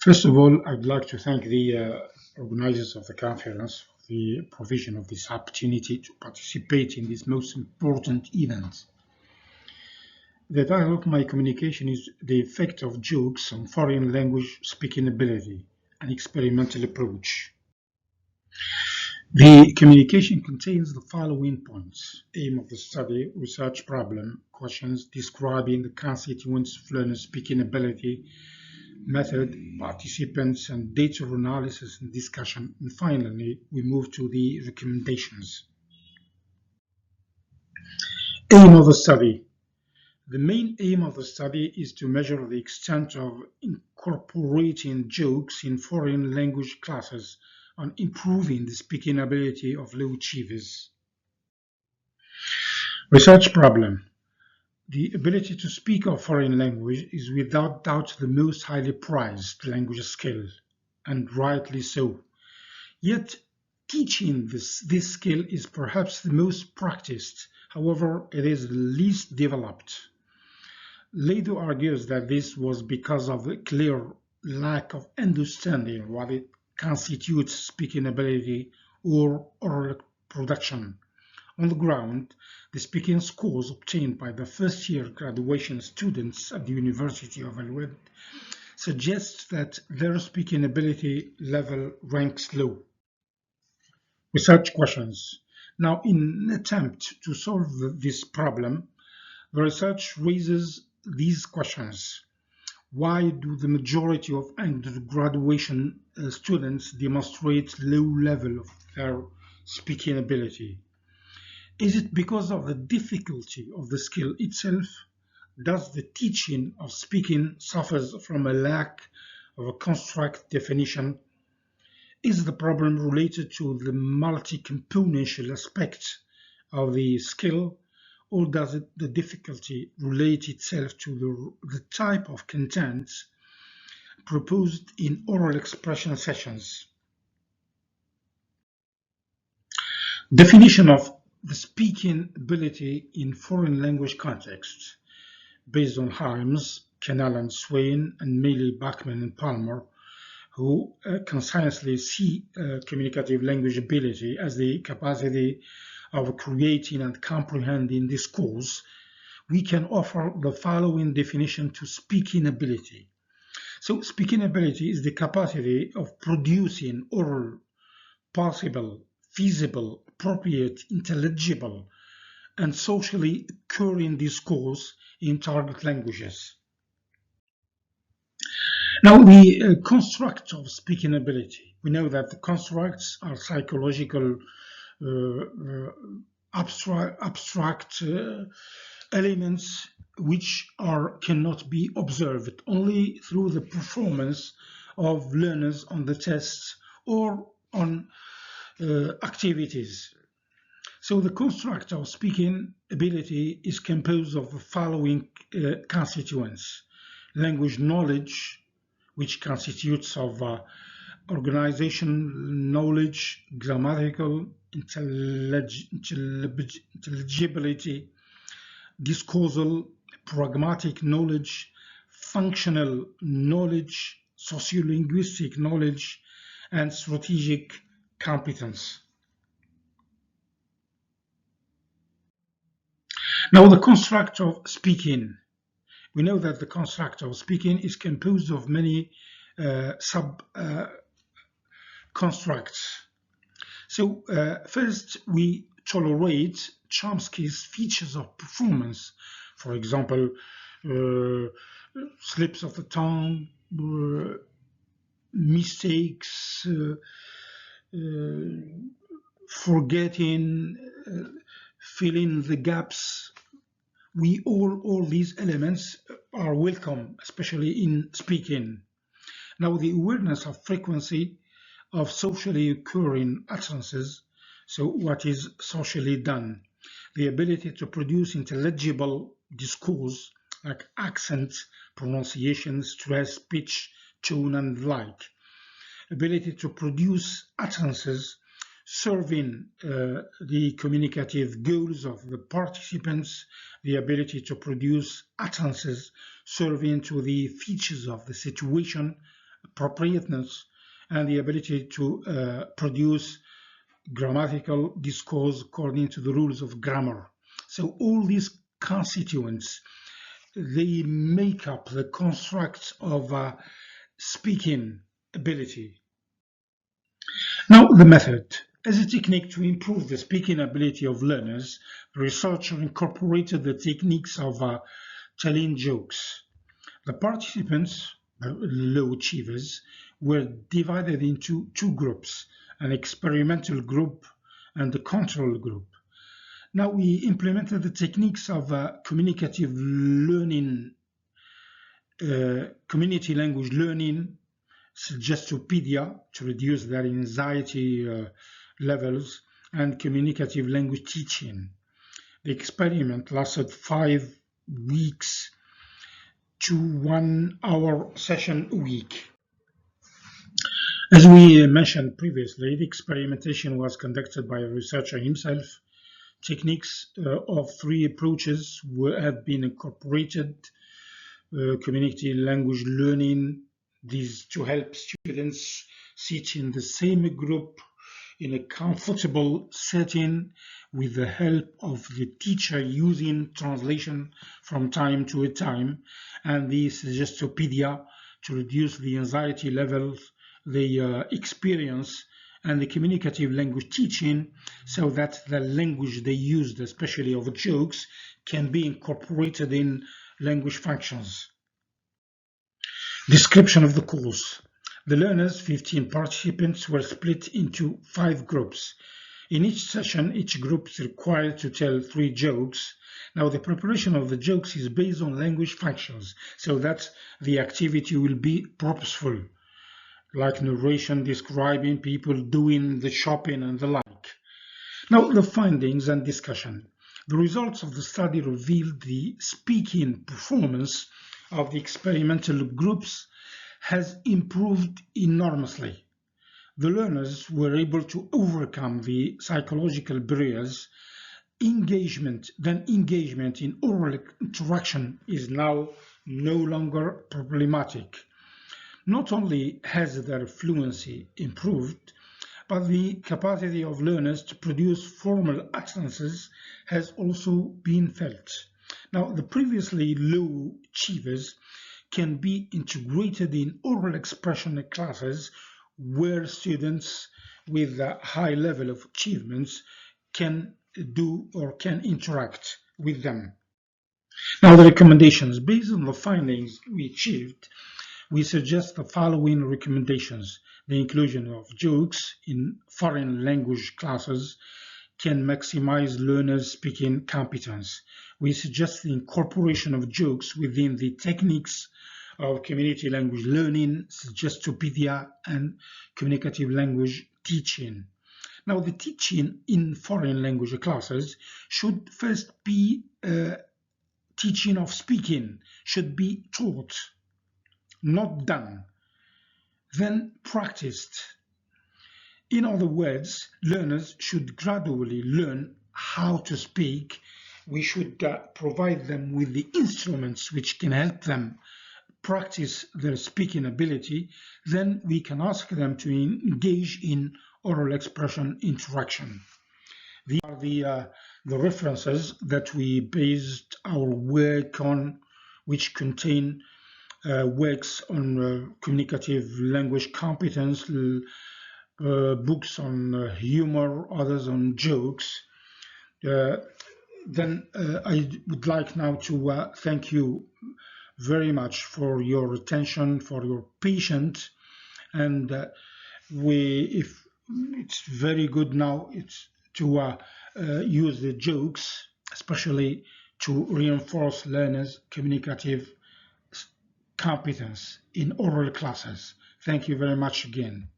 First of all, I'd like to thank the organizers of the conference for the provision of this opportunity to participate in this most important event. The title of my communication is The Effect of Jokes on Foreign Language Speaking Ability, an Experimental Approach. The communication contains the following points: aim of the study, research problem, questions describing the constituents of learner speaking ability, method, participants, and data analysis and discussion. And finally, we move to the recommendations. Aim of the study. The main aim of the study is to measure the extent of incorporating jokes in foreign language classes on improving the speaking ability of low achievers. Research problem. The ability to speak a foreign language is without doubt the most highly prized language skill, and rightly so. Yet, teaching this skill is perhaps the most practiced. However, it is the least developed. Lado argues that this was because of a clear lack of understanding what it constitutes speaking ability or oral production. On the ground, the speaking scores obtained by the first-year graduation students at the University of Al-Wad suggest that their speaking ability level ranks low. Research questions. Now, in an attempt to solve this problem, the research raises these questions. Why do the majority of undergraduation students demonstrate low level of their speaking ability? Is it because of the difficulty of the skill itself? Does the teaching of speaking suffers from a lack of a construct definition? Is the problem related to the multi-componential aspect of the skill, or does the difficulty relate itself to the type of content proposed in oral expression sessions? Definition of the speaking ability in foreign language contexts, based on Himes, Canal and Swain, and Mealy, Bachman, and Palmer, who consciously see communicative language ability as the capacity of creating and comprehending discourse. We can offer the following definition to speaking ability. So, speaking ability is the capacity of producing oral, possible, feasible, appropriate, intelligible, and socially occurring discourse in target languages. Now, the construct of speaking ability. We know that the constructs are psychological abstract elements which cannot be observed only through the performance of learners on the tests or on activities. So the construct of speaking ability is composed of the following constituents: language knowledge, which constitutes of organization knowledge, grammatical intelligibility, discoursal, pragmatic knowledge, functional knowledge, sociolinguistic knowledge, and strategic competence. Now, the construct of speaking. We know that the construct of speaking is composed of many sub-constructs. So first, we tolerate Chomsky's features of performance. For example, slips of the tongue, mistakes, forgetting, filling the gaps. All these elements are welcome, especially in speaking. Now, the awareness of frequency of socially occurring utterances, so what is socially done, the ability to produce intelligible discourse like accent, pronunciation, stress, pitch, tone, and the like, ability to produce utterances serving the communicative goals of the participants, the ability to produce utterances serving to the features of the situation appropriateness, and the ability to produce grammatical discourse according to the rules of grammar. So all these constituents, they make up the construct of speaking ability. Now, the method. As a technique to improve the speaking ability of learners, the researcher incorporated the techniques of telling jokes. The participants, low achievers, were divided into two groups, an experimental group and a control group. Now we implemented the techniques of communicative learning, community language learning, Suggestopedia to reduce their anxiety levels, and communicative language teaching. The experiment lasted 5 weeks to 1 hour session a week. As we mentioned previously, the experimentation was conducted by a researcher himself. Techniques of 3 approaches have been incorporated: community language learning, these to help students sit in the same group in a comfortable setting with the help of the teacher using translation from time to time, and the Suggestopedia to reduce the anxiety levels they experience, and the communicative language teaching so that the language they used, especially of jokes, can be incorporated in language functions. Description of the course. The learners, 15 participants, were split into 5 groups. In each session, each group is required to tell 3 jokes. Now, the preparation of the jokes is based on language functions, so that the activity will be purposeful, like narration describing people doing the shopping and the like. Now, the findings and discussion. The results of the study revealed the speaking performance of the experimental groups has improved enormously. The learners were able to overcome the psychological barriers. Engagement in oral interaction is now no longer problematic. Not only has their fluency improved, but the capacity of learners to produce formal utterances has also been felt. Now, the previously low achievers can be integrated in oral expression classes where students with a high level of achievements can do or can interact with them. Now, the recommendations. Based on the findings we achieved, we suggest the following recommendations. The inclusion of jokes in foreign language classes can maximize learners' speaking competence. We suggest the incorporation of jokes within the techniques of community language learning, Suggestopedia, and communicative language teaching. Now, the teaching in foreign language classes should first be teaching of speaking, should be taught, not done, then practiced. In other words, learners should gradually learn how to speak. We should provide them with the instruments which can help them practice their speaking ability. Then we can ask them to engage in oral expression interaction. These are the references that we based our work on, which contain works on communicative language competence, books on humor, others on jokes. Then I would like now to thank you very much for your attention, for your patience, and if it's very good now, it's to use the jokes, especially to reinforce learners' communicative competence in oral classes. Thank you very much again.